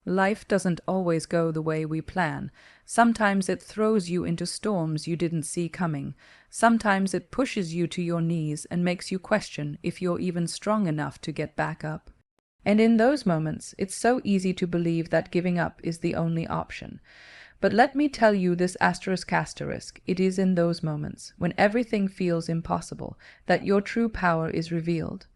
Life doesn't always go the way we plan. Sometimes it throws you into storms you didn't see coming. Sometimes it pushes you to your knees and makes you question if you're even strong enough to get back up. And in those moments, it's so easy to believe that giving up is the only option. But let me tell you this asterisk, it is in those moments, when everything feels impossible, that your true power is revealed.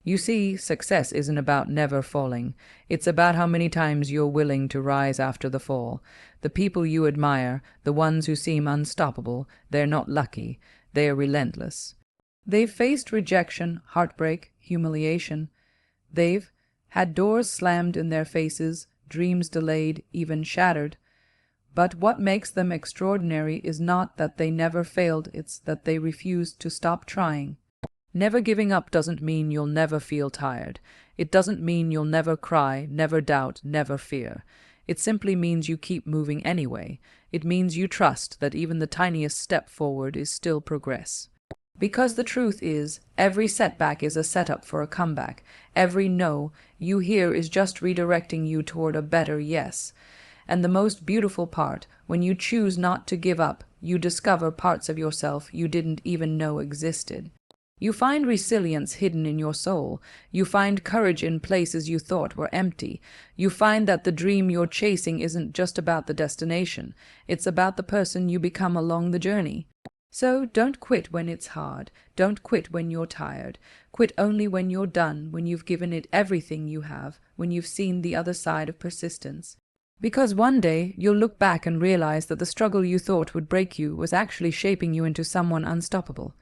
You see, success isn't about never falling. It's about how many times you're willing to rise after the fall. The people you admire, the ones who seem unstoppable, they're not lucky. They are relentless. They've faced rejection, heartbreak, humiliation. They've had doors slammed in their faces, dreams delayed, even shattered. But what makes them extraordinary is not that they never failed, it's that they refused to stop trying. Never giving up doesn't mean you'll never feel tired. It doesn't mean you'll never cry, never doubt, never fear. It simply means you keep moving anyway. It means you trust that even the tiniest step forward is still progress. Because the truth is, every setback is a setup for a comeback. Every no you hear is just redirecting you toward a better yes. And the most beautiful part, when you choose not to give up, you discover parts of yourself you didn't even know existed. You find resilience hidden in your soul. You find courage in places you thought were empty. You find that the dream you're chasing isn't just about the destination. It's about the person you become along the journey. So don't quit when it's hard. Don't quit when you're tired. Quit only when you're done, when you've given it everything you have, when you've seen the other side of persistence. Because one day you'll look back and realize that the struggle you thought would break you was actually shaping you into someone unstoppable.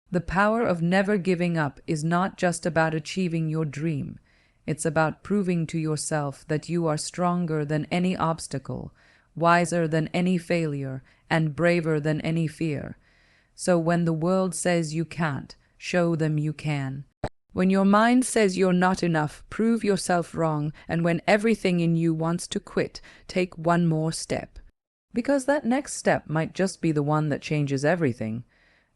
The power of never giving up is not just about achieving your dream. It's about proving to yourself that you are stronger than any obstacle, wiser than any failure, and braver than any fear. So when the world says you can't, show them you can. When your mind says you're not enough, prove yourself wrong, and when everything in you wants to quit, take one more step. Because that next step might just be the one that changes everything.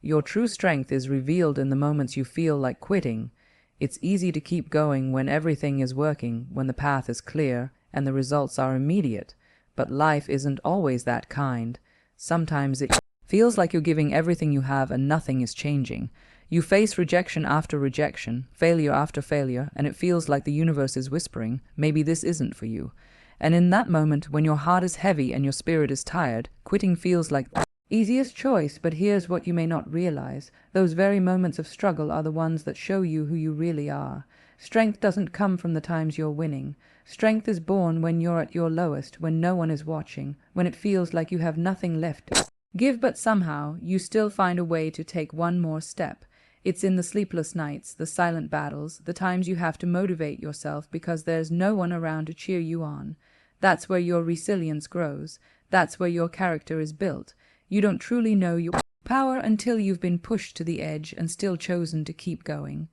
Your true strength is revealed in the moments you feel like quitting. It's easy to keep going when everything is working, when the path is clear, and the results are immediate. But life isn't always that kind. Sometimes it feels like you're giving everything you have and nothing is changing. You face rejection after rejection, failure after failure, and it feels like the universe is whispering, maybe this isn't for you. And in that moment, when your heart is heavy and your spirit is tired, quitting feels like the easiest choice. But here's what you may not realize. Those very moments of struggle are the ones that show you who you really are. Strength doesn't come from the times you're winning. Strength is born when you're at your lowest, when no one is watching, when it feels like you have nothing left to give, but somehow you still find a way to take one more step. It's in the sleepless nights, the silent battles, the times you have to motivate yourself because there's no one around to cheer you on. That's where your resilience grows. That's where your character is built. You don't truly know your power until you've been pushed to the edge and still chosen to keep going.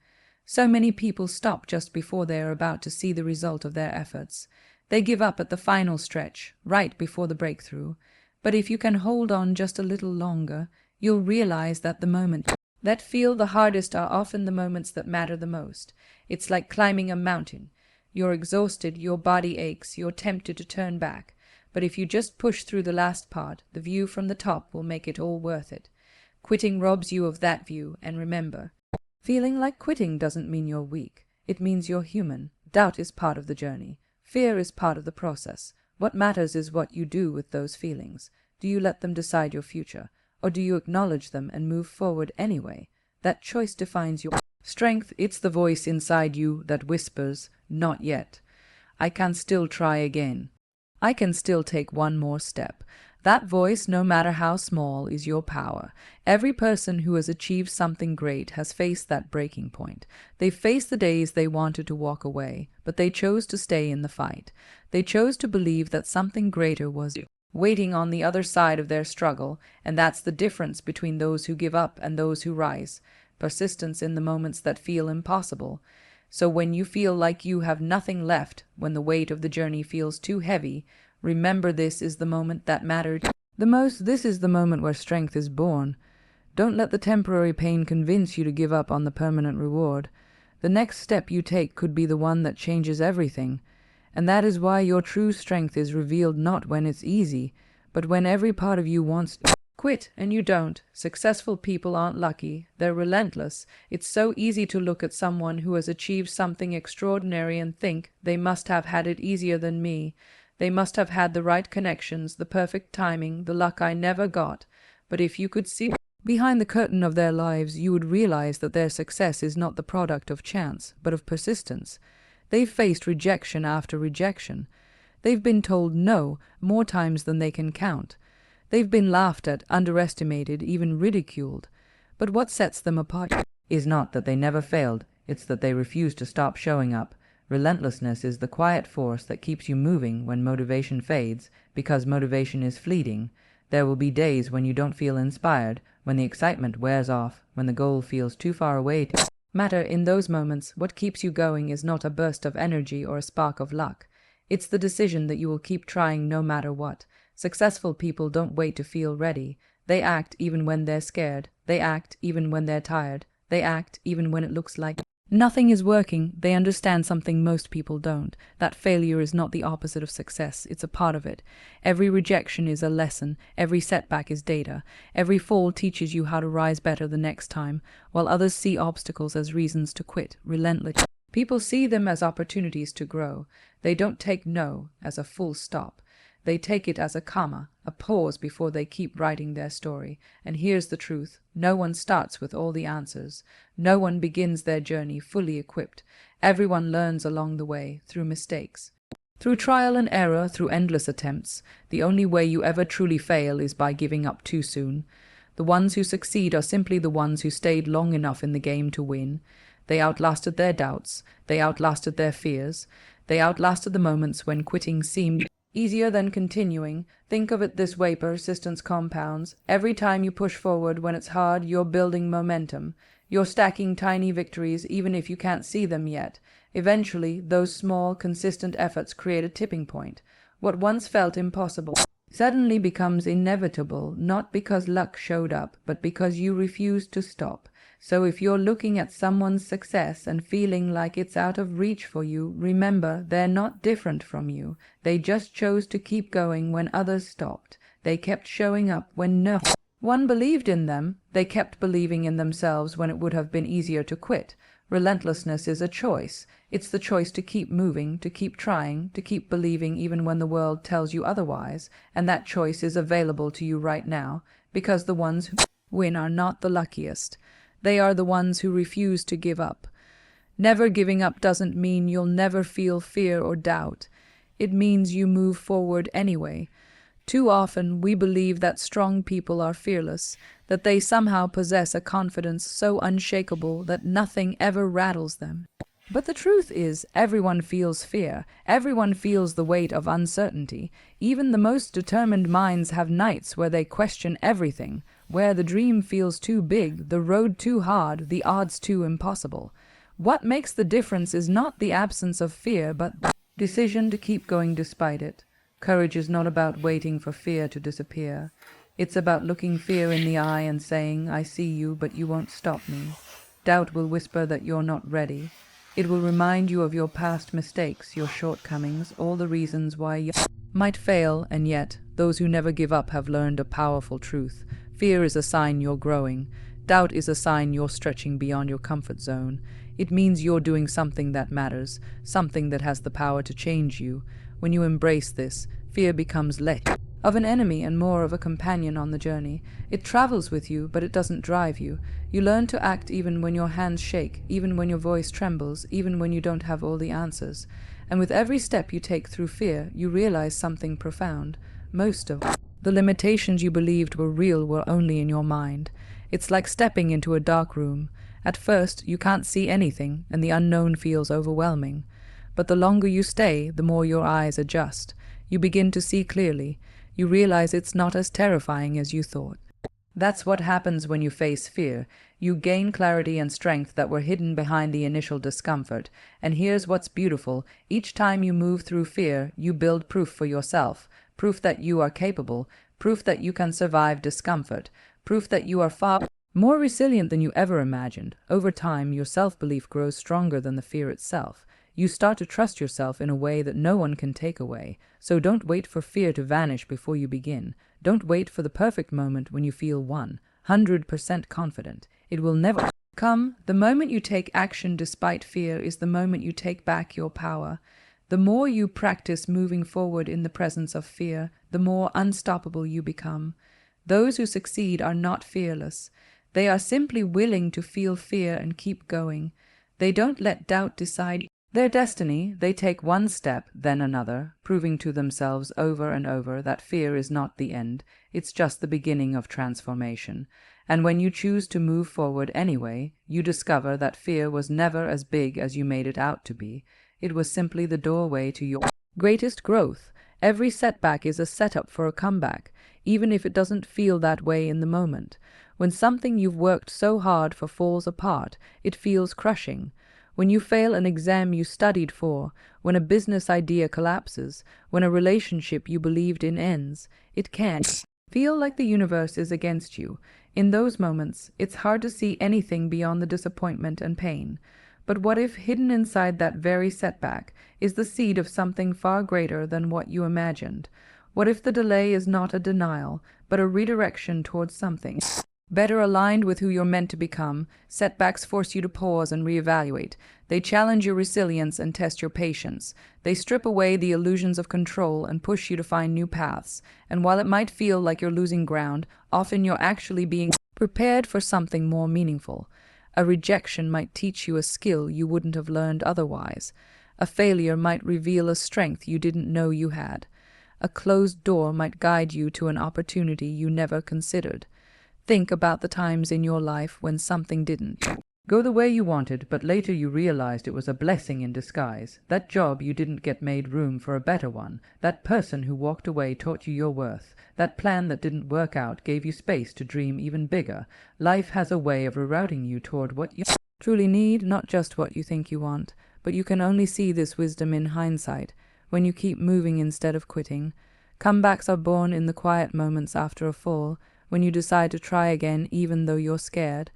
So many people stop just before they are about to see the result of their efforts. They give up at the final stretch, right before the breakthrough. But if you can hold on just a little longer, you'll realize that the moments that feel the hardest are often the moments that matter the most. It's like climbing a mountain. You're exhausted, your body aches, you're tempted to turn back. But if you just push through the last part, the view from the top will make it all worth it. Quitting robs you of that view, and remember, feeling like quitting doesn't mean you're weak. It means you're human. Doubt is part of the journey. Fear is part of the process. What matters is what you do with those feelings. Do you let them decide your future? Or do you acknowledge them and move forward anyway? That choice defines your strength. It's the voice inside you that whispers, "Not yet. I can still try again. I can still take one more step." That voice, no matter how small, is your power. Every person who has achieved something great has faced that breaking point. They faced the days they wanted to walk away, but they chose to stay in the fight. They chose to believe that something greater was waiting on the other side of their struggle, and that's the difference between those who give up and those who rise. Persistence in the moments that feel impossible. So when you feel like you have nothing left, when the weight of the journey feels too heavy, remember this is the moment that mattered the most. This is the moment where strength is born. Don't let the temporary pain convince you to give up on the permanent reward. The next step you take could be the one that changes everything. And that is why your true strength is revealed not when it's easy, but when every part of you wants to quit and you don't. Successful people aren't lucky, they're relentless. It's so easy to look at someone who has achieved something extraordinary and think they must have had it easier than me. They must have had the right connections, the perfect timing, the luck I never got. But if you could see behind the curtain of their lives, you would realize that their success is not the product of chance, but of persistence. They've faced rejection after rejection. They've been told no more times than they can count. They've been laughed at, underestimated, even ridiculed. But what sets them apart is not that they never failed, it's that they refuse to stop showing up. Relentlessness is the quiet force that keeps you moving when motivation fades, because motivation is fleeting. There will be days when you don't feel inspired, when the excitement wears off, when the goal feels too far away to matter. In those moments, what keeps you going is not a burst of energy or a spark of luck. It's the decision that you will keep trying no matter what. Successful people don't wait to feel ready. They act even when they're scared. They act even when they're tired. They act even when it looks like nothing is working. They understand something most people don't, that failure is not the opposite of success, it's a part of it. Every rejection is a lesson, every setback is data, every fall teaches you how to rise better the next time, while others see obstacles as reasons to quit. Relentless people see them as opportunities to grow. They don't take no as a full stop. They take it as a comma, a pause before they keep writing their story. And here's the truth. No one starts with all the answers. No one begins their journey fully equipped. Everyone learns along the way, through mistakes, through trial and error, through endless attempts. The only way you ever truly fail is by giving up too soon. The ones who succeed are simply the ones who stayed long enough in the game to win. They outlasted their doubts. They outlasted their fears. They outlasted the moments when quitting seemed easier than continuing. Think of it this way, persistence compounds. Every time you push forward when it's hard, you're building momentum. You're stacking tiny victories even if you can't see them yet. Eventually, those small, consistent efforts create a tipping point. What once felt impossible suddenly becomes inevitable, not because luck showed up, but because you refused to stop. So if you're looking at someone's success and feeling like it's out of reach for you, remember, they're not different from you. They just chose to keep going when others stopped. They kept showing up when no one believed in them. They kept believing in themselves when it would have been easier to quit. Relentlessness is a choice. It's the choice to keep moving, to keep trying, to keep believing even when the world tells you otherwise. And that choice is available to you right now, because the ones who win are not the luckiest. They are the ones who refuse to give up. Never giving up doesn't mean you'll never feel fear or doubt. It means you move forward anyway. Too often we believe that strong people are fearless, that they somehow possess a confidence so unshakable that nothing ever rattles them. But the truth is, everyone feels fear. Everyone feels the weight of uncertainty. Even the most determined minds have nights where they question everything, where the dream feels too big, the road too hard, the odds too impossible. What makes the difference is not the absence of fear, but the decision to keep going despite it. Courage is not about waiting for fear to disappear. It's about looking fear in the eye and saying, I see you, but you won't stop me. Doubt will whisper that you're not ready. It will remind you of your past mistakes, your shortcomings, all the reasons why you might fail, and yet, those who never give up have learned a powerful truth. Fear is a sign you're growing. Doubt is a sign you're stretching beyond your comfort zone. It means you're doing something that matters, something that has the power to change you. When you embrace this, fear becomes less of an enemy and more of a companion on the journey. It travels with you, but it doesn't drive you. You learn to act even when your hands shake, even when your voice trembles, even when you don't have all the answers. And with every step you take through fear, you realize something profound. Most of the limitations you believed were real were only in your mind. It's like stepping into a dark room. At first, you can't see anything, and the unknown feels overwhelming. But the longer you stay, the more your eyes adjust. You begin to see clearly. You realize it's not as terrifying as you thought. That's what happens when you face fear. You gain clarity and strength that were hidden behind the initial discomfort. And here's what's beautiful. Each time you move through fear, you build proof for yourself. Proof that you are capable. Proof that you can survive discomfort. Proof that you are far more resilient than you ever imagined. Over time, your self-belief grows stronger than the fear itself. You start to trust yourself in a way that no one can take away. So don't wait for fear to vanish before you begin. Don't wait for the perfect moment when you feel 100% confident. It will never come. The moment you take action despite fear is the moment you take back your power. The more you practice moving forward in the presence of fear, the more unstoppable you become. Those who succeed are not fearless. They are simply willing to feel fear and keep going. They don't let doubt decide their destiny. They take one step, then another, proving to themselves over and over that fear is not the end, it's just the beginning of transformation. And when you choose to move forward anyway, you discover that fear was never as big as you made it out to be. It was simply the doorway to your greatest growth. Every setback is a setup for a comeback, even if it doesn't feel that way in the moment. When something you've worked so hard for falls apart, it feels crushing. When you fail an exam you studied for, when a business idea collapses, when a relationship you believed in ends, it can feel like the universe is against you. In those moments, it's hard to see anything beyond the disappointment and pain. But what if hidden inside that very setback is the seed of something far greater than what you imagined? What if the delay is not a denial, but a redirection towards something better aligned with who you're meant to become? Setbacks force you to pause and reevaluate. They challenge your resilience and test your patience. They strip away the illusions of control and push you to find new paths. And while it might feel like you're losing ground, often you're actually being prepared for something more meaningful. A rejection might teach you a skill you wouldn't have learned otherwise. A failure might reveal a strength you didn't know you had. A closed door might guide you to an opportunity you never considered. Think about the times in your life when something didn't go the way you wanted, but later you realized it was a blessing in disguise. That job you didn't get made room for a better one. That person who walked away taught you your worth. That plan that didn't work out gave you space to dream even bigger. Life has a way of rerouting you toward what you truly need, not just what you think you want. But you can only see this wisdom in hindsight, when you keep moving instead of quitting. Comebacks are born in the quiet moments after a fall, when you decide to try again even though you're scared.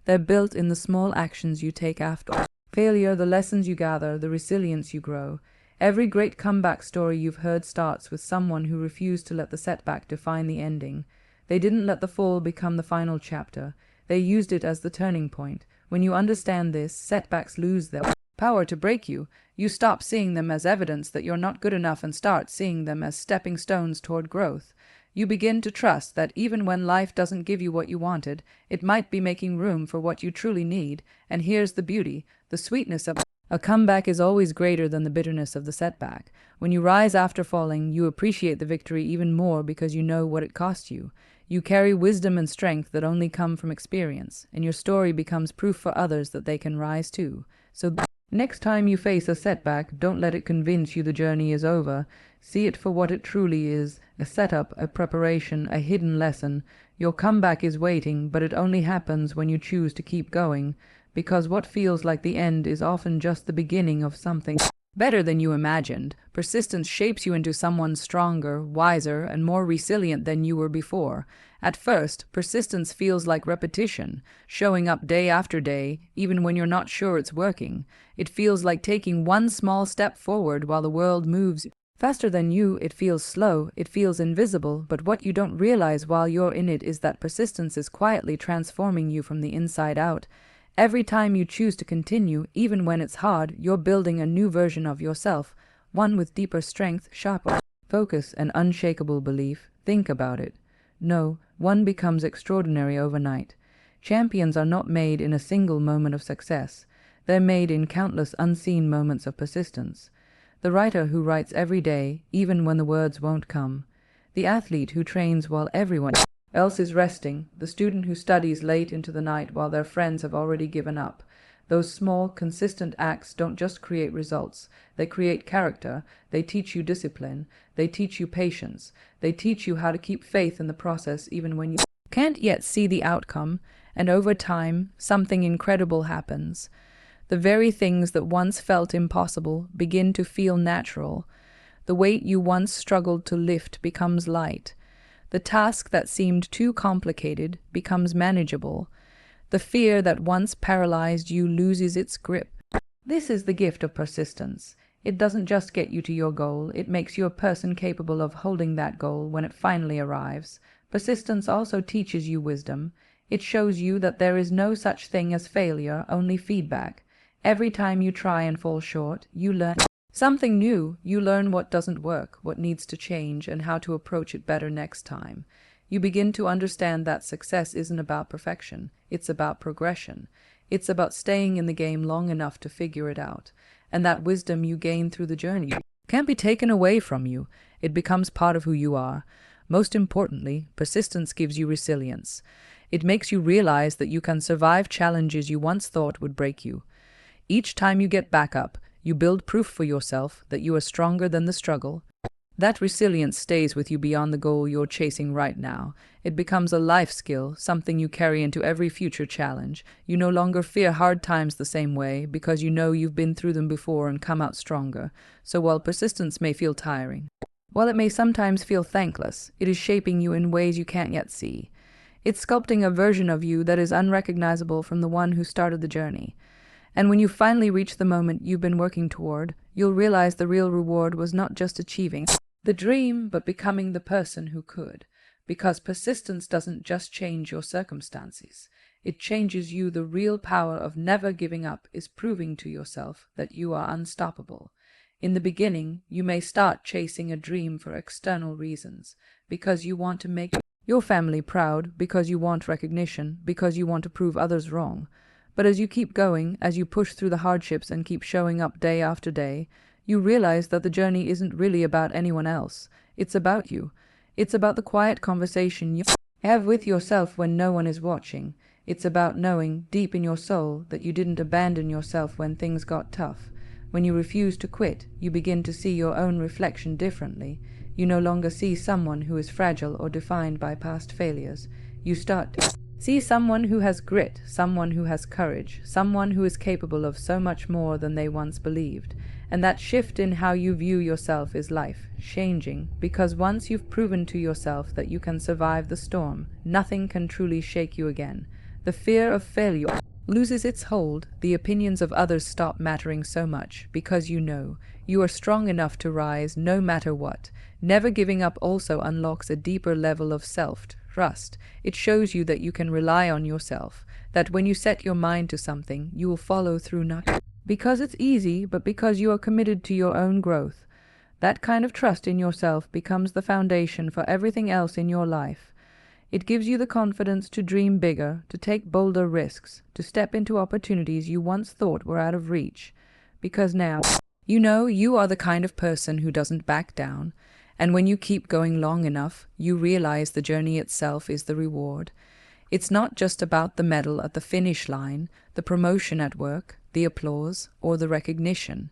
They're built in the small actions you take after failure, the lessons you gather, the resilience you grow. Every great comeback story you've heard starts with someone who refused to let the setback define the ending. They didn't let the fall become the final chapter. They used it as the turning point. When you understand this, setbacks lose their power to break you. You stop seeing them as evidence that you're not good enough and start seeing them as stepping stones toward growth. You begin to trust that even when life doesn't give you what you wanted, it might be making room for what you truly need. And here's the beauty, the sweetness of a comeback is always greater than the bitterness of the setback. When you rise after falling, you appreciate the victory even more because you know what it cost you. You carry wisdom and strength that only come from experience, and your story becomes proof for others that they can rise too. So next time you face a setback, don't let it convince you the journey is over. See it for what it truly is, a setup, a preparation, a hidden lesson. Your comeback is waiting, but it only happens when you choose to keep going, because what feels like the end is often just the beginning of something better than you imagined. Persistence shapes you into someone stronger, wiser, and more resilient than you were before. At first, persistence feels like repetition, showing up day after day, even when you're not sure it's working. It feels like taking one small step forward while the world moves faster than you. It feels slow, it feels invisible, but what you don't realize while you're in it is that persistence is quietly transforming you from the inside out. Every time you choose to continue, even when it's hard, you're building a new version of yourself, one with deeper strength, sharper focus, and unshakable belief. Think about it. No, one becomes extraordinary overnight. Champions are not made in a single moment of success. They're made in countless unseen moments of persistence. The writer who writes every day, even when the words won't come. The athlete who trains while everyone else is resting. The student who studies late into the night while their friends have already given up. Those small, consistent acts don't just create results. They create character. They teach you discipline. They teach you patience. They teach you how to keep faith in the process even when you can't yet see the outcome. And over time, something incredible happens. The very things that once felt impossible begin to feel natural. The weight you once struggled to lift becomes light. The task that seemed too complicated becomes manageable. The fear that once paralyzed you loses its grip. This is the gift of persistence. It doesn't just get you to your goal, it makes you a person capable of holding that goal when it finally arrives. Persistence also teaches you wisdom. It shows you that there is no such thing as failure, only feedback. Every time you try and fall short, you learn something new. You learn what doesn't work, what needs to change, and how to approach it better next time. You begin to understand that success isn't about perfection, it's about progression. It's about staying in the game long enough to figure it out. And that wisdom you gain through the journey can't be taken away from you. It becomes part of who you are. Most importantly, persistence gives you resilience. It makes you realize that you can survive challenges you once thought would break you. Each time you get back up, you build proof for yourself that you are stronger than the struggle. That resilience stays with you beyond the goal you're chasing right now. It becomes a life skill, something you carry into every future challenge. You no longer fear hard times the same way because you know you've been through them before and come out stronger. So while persistence may feel tiring, while it may sometimes feel thankless, it is shaping you in ways you can't yet see. It's sculpting a version of you that is unrecognizable from the one who started the journey. And when you finally reach the moment you've been working toward, you'll realize the real reward was not just achieving the dream, but becoming the person who could. Because persistence doesn't just change your circumstances. It changes you. The real power of never giving up is proving to yourself that you are unstoppable. In the beginning, you may start chasing a dream for external reasons, because you want to make your family proud, because you want recognition, because you want to prove others wrong. But as you keep going, as you push through the hardships and keep showing up day after day, you realize that the journey isn't really about anyone else. It's about you. It's about the quiet conversation you have with yourself when no one is watching. It's about knowing, deep in your soul, that you didn't abandon yourself when things got tough. When you refuse to quit, you begin to see your own reflection differently. You no longer see someone who is fragile or defined by past failures. You start to see someone who has grit, someone who has courage, someone who is capable of so much more than they once believed. And that shift in how you view yourself is life-changing, because once you've proven to yourself that you can survive the storm, nothing can truly shake you again. The fear of failure loses its hold, the opinions of others stop mattering so much, because you know you are strong enough to rise no matter what. Never giving up also unlocks a deeper level of self-trust. It shows you that you can rely on yourself, that when you set your mind to something, you will follow through not because it's easy, but because you are committed to your own growth. That kind of trust in yourself becomes the foundation for everything else in your life. It gives you the confidence to dream bigger, to take bolder risks, to step into opportunities you once thought were out of reach. Because now, you know you are the kind of person who doesn't back down. And when you keep going long enough, you realize the journey itself is the reward. It's not just about the medal at the finish line, the promotion at work, the applause, or the recognition.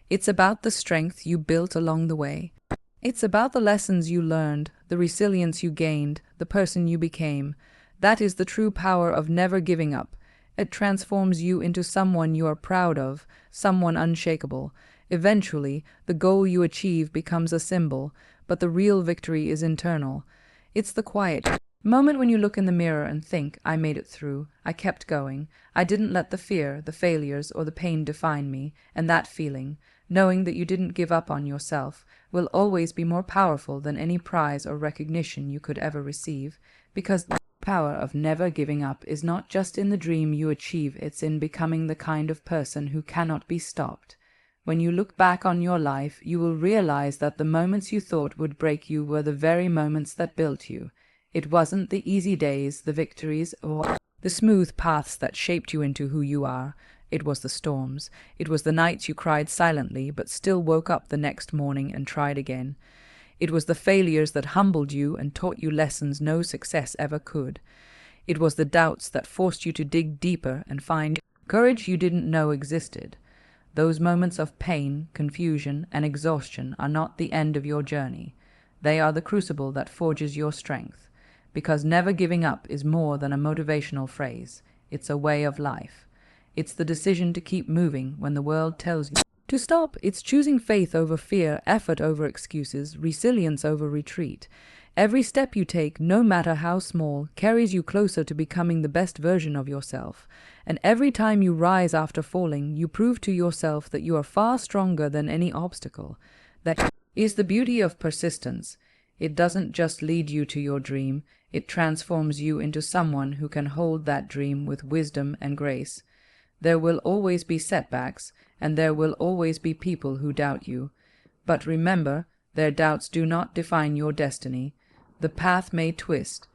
It's about the strength you built along the way. It's about the lessons you learned, the resilience you gained, the person you became. That is the true power of never giving up. It transforms you into someone you are proud of, someone unshakable. Eventually, the goal you achieve becomes a symbol, but the real victory is internal. It's the quiet moment when you look in the mirror and think, I made it through, I kept going, I didn't let the fear, the failures, or the pain define me, and that feeling, knowing that you didn't give up on yourself, will always be more powerful than any prize or recognition you could ever receive, because the power of never giving up is not just in the dream you achieve, it's in becoming the kind of person who cannot be stopped. When you look back on your life, you will realize that the moments you thought would break you were the very moments that built you. It wasn't the easy days, the victories, or the smooth paths that shaped you into who you are. It was the storms. It was the nights you cried silently, but still woke up the next morning and tried again. It was the failures that humbled you and taught you lessons no success ever could. It was the doubts that forced you to dig deeper and find courage you didn't know existed. Those moments of pain, confusion, and exhaustion are not the end of your journey. They are the crucible that forges your strength. Because never giving up is more than a motivational phrase. It's a way of life. It's the decision to keep moving when the world tells you To stop, it's choosing faith over fear, effort over excuses, resilience over retreat. Every step you take, no matter how small, carries you closer to becoming the best version of yourself. And every time you rise after falling, you prove to yourself that you are far stronger than any obstacle. That is the beauty of persistence. It doesn't just lead you to your dream, it transforms you into someone who can hold that dream with wisdom and grace. There will always be setbacks, and there will always be people who doubt you. But remember, their doubts do not define your destiny. The path may twist.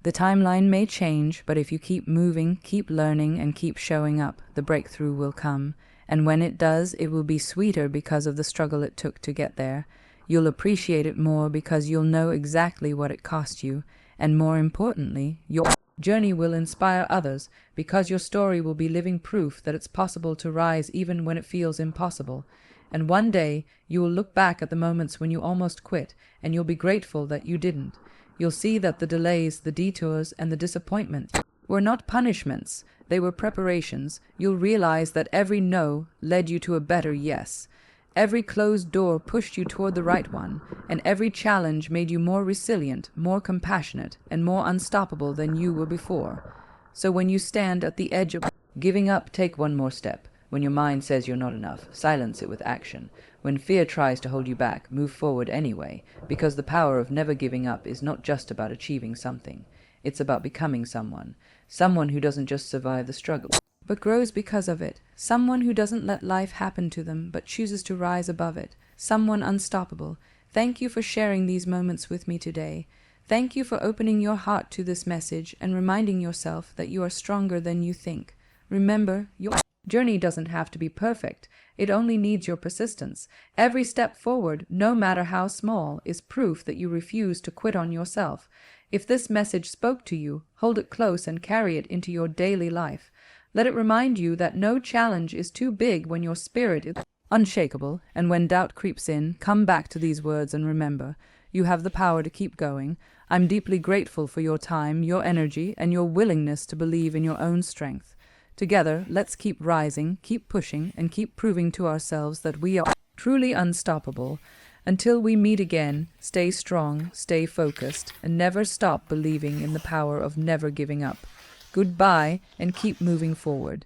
The timeline may change, but if you keep moving, keep learning, and keep showing up, the breakthrough will come. And when it does, it will be sweeter because of the struggle it took to get there. You'll appreciate it more because you'll know exactly what it cost you. And more importantly, your journey will inspire others because your story will be living proof that it's possible to rise even when it feels impossible. And one day, you will look back at the moments when you almost quit, and you'll be grateful that you didn't. You'll see that the delays, the detours, and the disappointments were not punishments, they were preparations. You'll realize that every no led you to a better yes. Every closed door pushed you toward the right one, and every challenge made you more resilient, more compassionate, and more unstoppable than you were before. So when you stand at the edge of giving up, take one more step. When your mind says you're not enough, silence it with action. When fear tries to hold you back, move forward anyway, because the power of never giving up is not just about achieving something. It's about becoming someone who doesn't just survive the struggle, but grows because of it. Someone who doesn't let life happen to them, but chooses to rise above it. Someone unstoppable. Thank you for sharing these moments with me today. Thank you for opening your heart to this message and reminding yourself that you are stronger than you think. Remember, your journey doesn't have to be perfect. It only needs your persistence. Every step forward, no matter how small, is proof that you refuse to quit on yourself. If this message spoke to you, hold it close and carry it into your daily life. Let it remind you that no challenge is too big when your spirit is unshakable, and when doubt creeps in, come back to these words and remember, you have the power to keep going. I'm deeply grateful for your time, your energy, and your willingness to believe in your own strength. Together, let's keep rising, keep pushing, and keep proving to ourselves that we are truly unstoppable. Until we meet again, stay strong, stay focused, and never stop believing in the power of never giving up. Goodbye, and keep moving forward.